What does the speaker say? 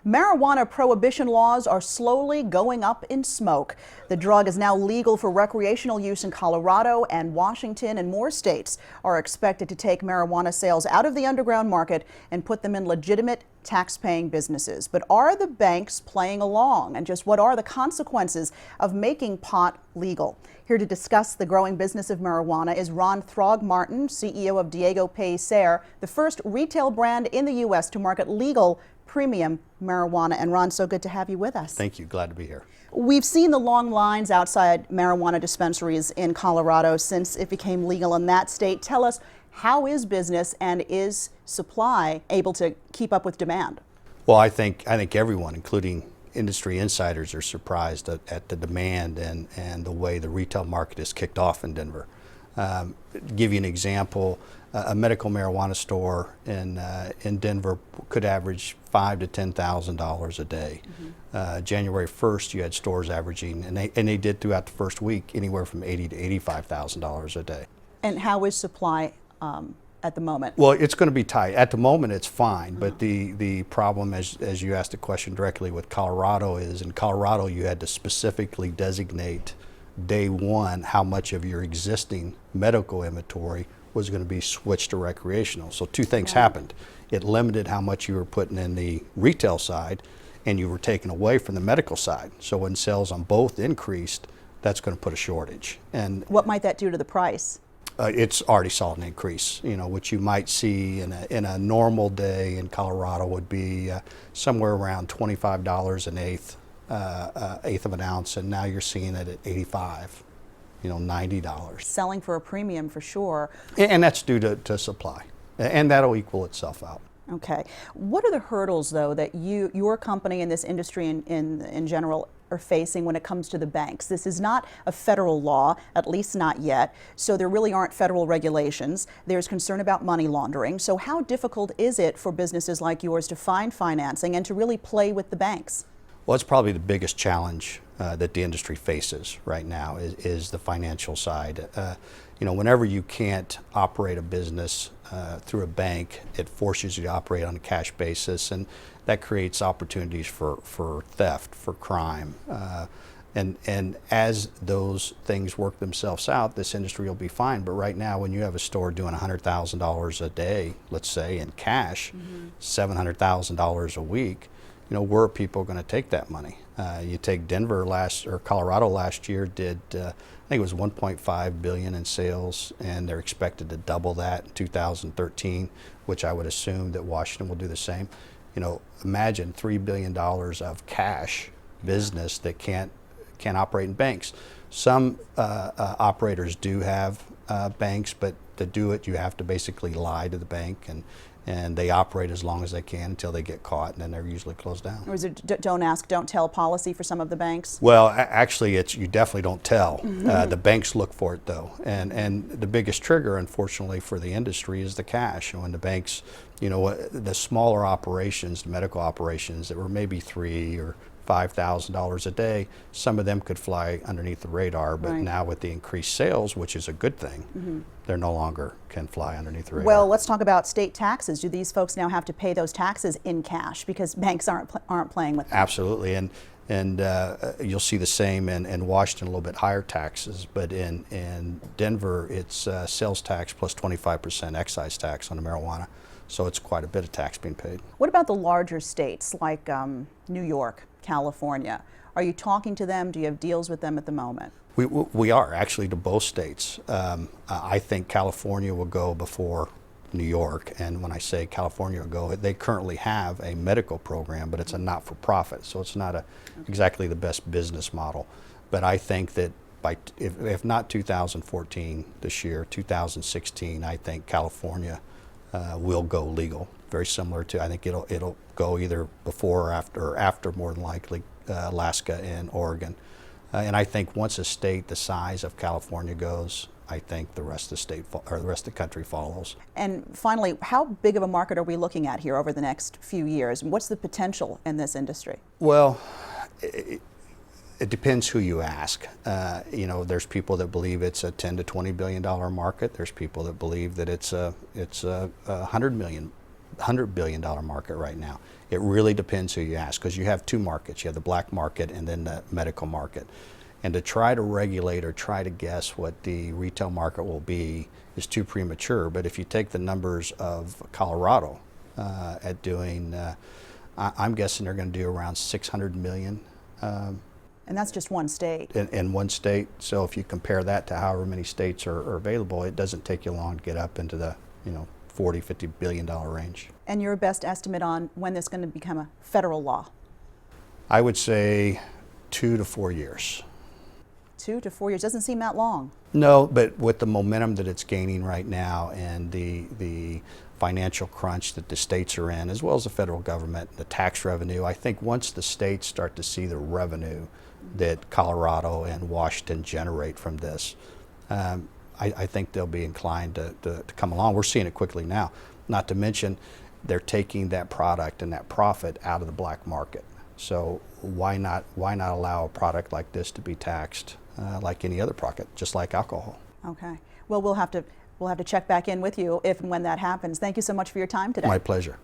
Marijuana prohibition laws are slowly going up in smoke. The drug is now legal for recreational use in Colorado, and Washington and more states are expected to take marijuana sales out of the underground market and put them in legitimate tax-paying businesses. But are the banks playing along? And just what are the consequences of making pot legal? Here to discuss the growing business of marijuana is Ron Throgmartin, CEO of Diego Pellicer, the first retail brand in the U.S. to market legal premium marijuana. And Ron, so good to have you with us. Thank you. Glad to be here. We've seen the long lines outside marijuana dispensaries in Colorado since it became legal in that state. Tell us, how is business and is supply able to keep up with demand? Well, I think everyone, including industry insiders, are surprised at the demand and the way the retail market is kicked off in Denver. Give you an example, a medical marijuana store in Denver could average $5,000 to $10,000 a day. January 1st, you had stores averaging, and they did throughout the first week, anywhere from $80,000 to $85,000 a day. And how is supply at the moment? Well, it's going to be tight. At the moment, it's fine, but the problem, as you asked the question directly with Colorado, is in Colorado you had to specifically designate day one how much of your existing medical inventory was going to be switched to recreational. So two things happened. It limited how much you were putting in the retail side, and you were taking away from the medical side. So when sales on both increased, that's going to put a shortage. And what might that do to the price? It's already saw an increase. You know, what you might see in a normal day in Colorado would be somewhere around $25 an eighth of an ounce, and now you're seeing it at $85, $90. Selling for a premium for sure. And that's due to supply, and that'll equal itself out. Okay. What are the hurdles, though, that your company and this industry in general are facing when it comes to the banks? This is not a federal law, at least not yet, so there really aren't federal regulations. There's concern about money laundering. So how difficult is it for businesses like yours to find financing and to really play with the banks? Well, it's probably the biggest challenge that the industry faces right now is the financial side. Whenever you can't operate a business through a bank, it forces you to operate on a cash basis, and that creates opportunities for theft, for crime. And as those things work themselves out, this industry will be fine. But right now, when you have a store doing $100,000 a day, let's say, in cash, $700,000 a week, where are people going to take that money? You take Denver Colorado last year did, I think it was $1.5 billion in sales, and they're expected to double that in 2013, which I would assume that Washington will do the same. Imagine $3 billion of cash business that can't operate in banks. Some operators do have banks, but to do it, you have to basically lie to the bank, and they operate as long as they can until they get caught, and then they're usually closed down. Or is it don't ask, don't tell policy for some of the banks? Well, actually, you definitely don't tell. The banks look for it, though, and the biggest trigger, unfortunately, for the industry is the cash. When the banks, the smaller operations, the medical operations that were maybe $3,000 or $5,000 a day, some of them could fly underneath the radar, but now with the increased sales, which is a good thing, they're no longer can fly underneath the radar. Well, let's talk about state taxes. Do these folks now have to pay those taxes in cash because banks aren't playing with them? Absolutely, and you'll see the same in Washington, a little bit higher taxes, but in Denver, it's sales tax plus 25% excise tax on the marijuana. So it's quite a bit of tax being paid. What about the larger states like New York, California? Are you talking to them? Do you have deals with them at the moment? We are actually to both states. I think California will go before New York, and when I say California will go, they currently have a medical program, but it's a not-for-profit, so it's not exactly the best business model. But I think that if not 2014 this year, 2016, I think California will go legal. Very similar to, I think it'll go either before or after more than likely Alaska and Oregon. And I think once a state the size of California goes, I think the rest of the country follows. And finally, how big of a market are we looking at here over the next few years? What's the potential in this industry? Well, it depends who you ask. There's people that believe it's a $10 to $20 billion market. There's people that believe that it's a $100 billion market right now. It really depends who you ask, because you have two markets. You have the black market and then the medical market. And to try to regulate or try to guess what the retail market will be is too premature. But if you take the numbers of Colorado at doing, I'm guessing they're going to do around 600 million. And that's just one state. In one state. So if you compare that to however many states are available, it doesn't take you long to get up into the 40, $50 billion range. And your best estimate on when this is going to become a federal law? I would say 2 to 4 years. 2 to 4 years doesn't seem that long. No, but with the momentum that it's gaining right now and the financial crunch that the states are in, as well as the federal government, the tax revenue, I think once the states start to see the revenue that Colorado and Washington generate from this, I think they'll be inclined to come along. We're seeing it quickly now. Not to mention, they're taking that product and that profit out of the black market. So why not allow a product like this to be taxed like any other product, just like alcohol? Okay. Well, we'll have to check back in with you if and when that happens. Thank you so much for your time today. My pleasure.